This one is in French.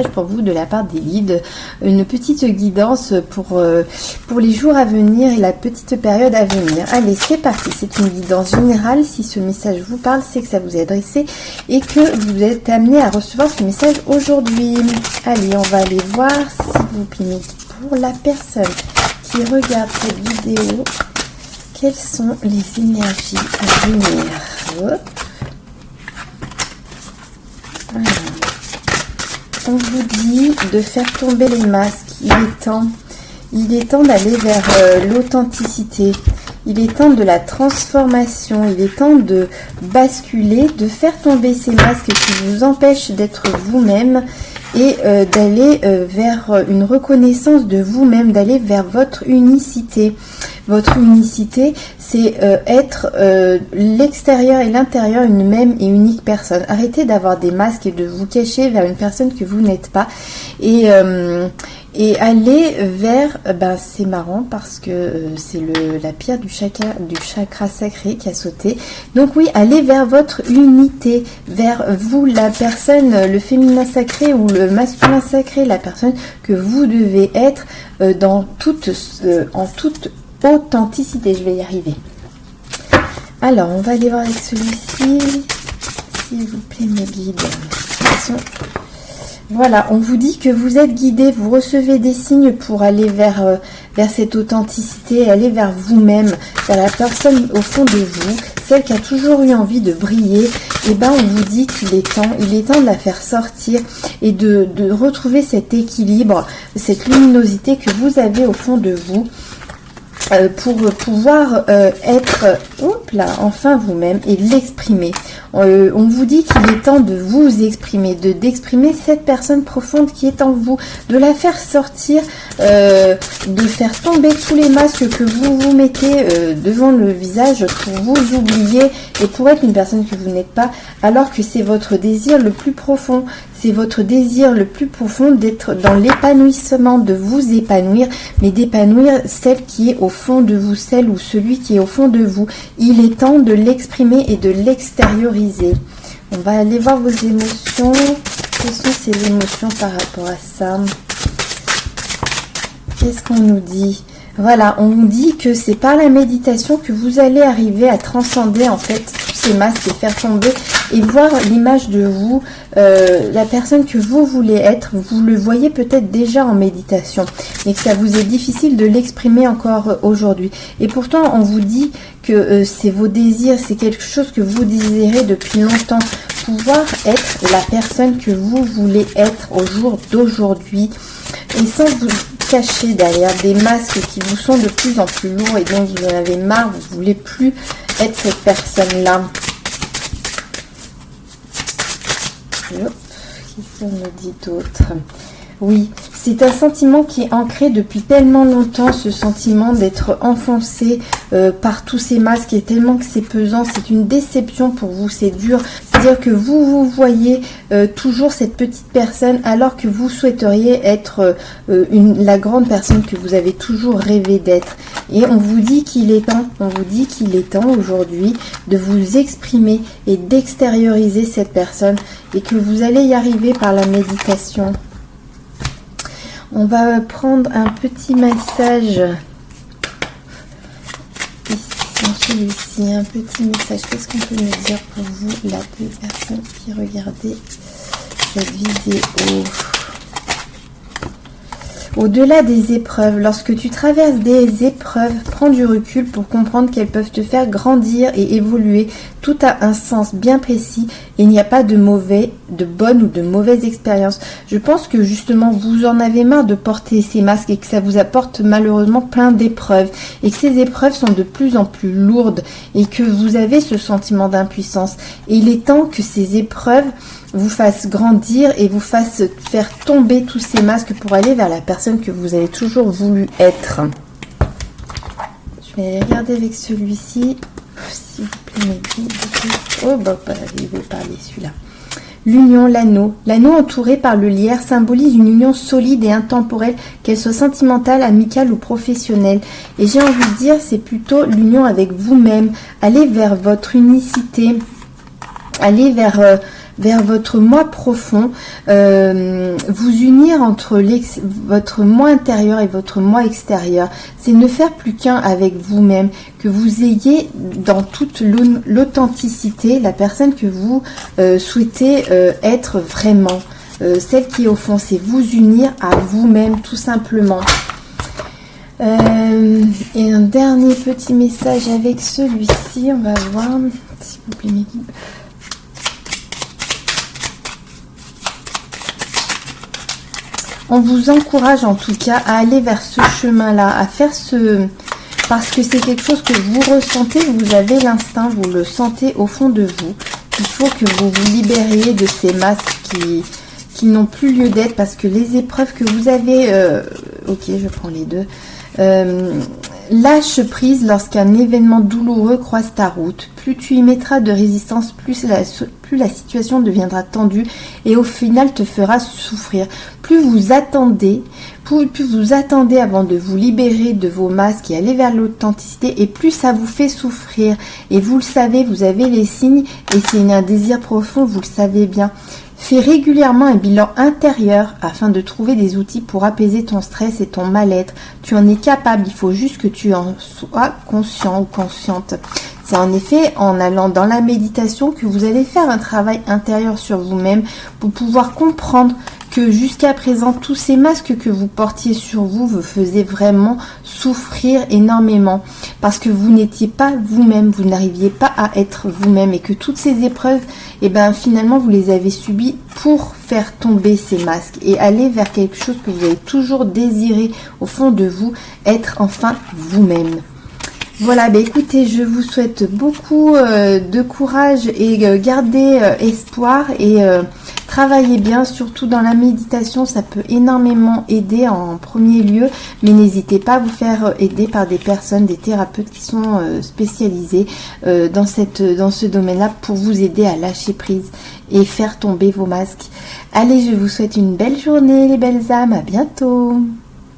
pour vous de la part des guides, une petite guidance pour les jours à venir et la petite période à venir. Allez, c'est parti, c'est une guidance générale. Si ce message vous parle, c'est que ça vous est adressé et que vous êtes amené à recevoir ce message aujourd'hui. Allez, on va aller voir, s'il vous plaît, pour la personne qui regarde cette vidéo, quelles sont les énergies à venir. Hop. Alors. On vous dit de faire tomber les masques. Il est temps d'aller vers l'authenticité. Il est temps de la transformation. Il est temps de basculer, de faire tomber ces masques qui vous empêchent d'être vous-même et d'aller vers une reconnaissance de vous-même, d'aller vers votre unicité. Votre unicité, c'est être l'extérieur et l'intérieur une même et unique personne. Arrêtez d'avoir des masques et de vous cacher vers une personne que vous n'êtes pas. Et aller vers, c'est marrant parce que c'est la pierre du chakra sacré qui a sauté. Donc oui, allez vers votre unité, vers vous, la personne, le féminin sacré ou le masculin sacré, la personne que vous devez être en toute authenticité. Je vais y arriver. Alors, on va aller voir avec celui-ci. S'il vous plaît, mes guides. Voilà, on vous dit que vous êtes guidé, vous recevez des signes pour aller vers cette authenticité, aller vers vous-même, vers la personne au fond de vous, celle qui a toujours eu envie de briller. Et on vous dit qu'il est temps de la faire sortir et de retrouver cet équilibre, cette luminosité que vous avez au fond de vous. Pour pouvoir être enfin vous-même et l'exprimer. On vous dit qu'il est temps de vous exprimer, d'exprimer cette personne profonde qui est en vous, de la faire sortir, de faire tomber tous les masques que vous mettez devant le visage pour vous oublier et pour être une personne que vous n'êtes pas, alors que c'est votre désir le plus profond. C'est votre désir le plus profond d'être dans l'épanouissement, de vous épanouir, mais d'épanouir celle qui est au fond de vous, celle ou celui qui est au fond de vous. Il est temps de l'exprimer et de l'extérioriser. On va aller voir vos émotions. Quelles sont ces émotions par rapport à ça? Qu'est-ce qu'on nous dit? Voilà, on nous dit que c'est par la méditation que vous allez arriver à transcender en fait tous ces masques et faire tomber et voir l'image de vous, la personne que vous voulez être. Vous le voyez peut-être déjà en méditation, mais que ça vous est difficile de l'exprimer encore aujourd'hui. Et pourtant, on vous dit que c'est vos désirs, c'est quelque chose que vous désirez depuis longtemps. Pouvoir être la personne que vous voulez être au jour d'aujourd'hui et sans vous cacher derrière des masques qui vous sont de plus en plus lourds et dont vous en avez marre, vous ne voulez plus être cette personne-là. Qu'est-ce qu'on nous dit d'autre? Oui, c'est un sentiment qui est ancré depuis tellement longtemps, ce sentiment d'être enfoncé par tous ces masques et tellement que c'est pesant, c'est une déception pour vous, c'est dur. C'est-à-dire que vous voyez toujours cette petite personne alors que vous souhaiteriez être la grande personne que vous avez toujours rêvé d'être. Et on vous dit qu'il est temps, aujourd'hui de vous exprimer et d'extérioriser cette personne et que vous allez y arriver par la méditation. On va prendre un petit message ici, celui-ci, un petit message. Qu'est-ce qu'on peut me dire pour vous, la deux personnes qui regardaient cette vidéo? Au-delà des épreuves, lorsque tu traverses des épreuves, prends du recul pour comprendre qu'elles peuvent te faire grandir et évoluer. Tout a un sens bien précis et il n'y a pas de bonne ou de mauvaise expérience. Je pense que justement vous en avez marre de porter ces masques et que ça vous apporte malheureusement plein d'épreuves et que ces épreuves sont de plus en plus lourdes et que vous avez ce sentiment d'impuissance. Et il est temps que ces épreuves vous fassent grandir et vous fassent faire tomber tous ces masques pour aller vers la personne que vous avez toujours voulu être. Je vais regarder avec celui-ci. S'il vous plaît, mes guides. Il veut parler celui-là. L'union, l'anneau. L'anneau entouré par le lierre symbolise une union solide et intemporelle, qu'elle soit sentimentale, amicale ou professionnelle. Et j'ai envie de dire, c'est plutôt l'union avec vous-même. Allez vers votre unicité. Allez vers vers votre moi profond, vous unir entre votre moi intérieur et votre moi extérieur. C'est ne faire plus qu'un avec vous-même, que vous ayez dans toute l'authenticité la personne que vous souhaitez être vraiment. Celle qui est au fond, c'est vous unir à vous-même tout simplement. Et un dernier petit message avec celui-ci, on va voir, s'il vous plaît mes guides. On vous encourage en tout cas à aller vers ce chemin-là, à faire parce que c'est quelque chose que vous ressentez, vous avez l'instinct, vous le sentez au fond de vous. Il faut que vous vous libériez de ces masques qui n'ont plus lieu d'être, parce que les épreuves que vous avez... ok, je prends les deux. Lâche prise lorsqu'un événement douloureux croise ta route. Plus tu y mettras de résistance, plus la situation deviendra tendue et au final te fera souffrir. Plus vous attendez avant de vous libérer de vos masques et aller vers l'authenticité, et plus ça vous fait souffrir. Et vous le savez, vous avez les signes, et c'est un désir profond, vous le savez bien. Fais régulièrement un bilan intérieur afin de trouver des outils pour apaiser ton stress et ton mal-être. Tu en es capable, il faut juste que tu en sois conscient ou consciente. C'est en effet en allant dans la méditation que vous allez faire un travail intérieur sur vous-même pour pouvoir comprendre que jusqu'à présent, tous ces masques que vous portiez sur vous vous faisaient vraiment souffrir énormément parce que vous n'étiez pas vous-même, vous n'arriviez pas à être vous-même, et que toutes ces épreuves, finalement, vous les avez subies pour faire tomber ces masques et aller vers quelque chose que vous avez toujours désiré au fond de vous, être enfin vous-même. Voilà, écoutez, je vous souhaite beaucoup de courage et gardez espoir et travaillez bien, surtout dans la méditation, ça peut énormément aider en premier lieu, mais n'hésitez pas à vous faire aider par des personnes, des thérapeutes qui sont spécialisés dans ce domaine-là pour vous aider à lâcher prise et faire tomber vos masques. Allez, je vous souhaite une belle journée les belles âmes, à bientôt.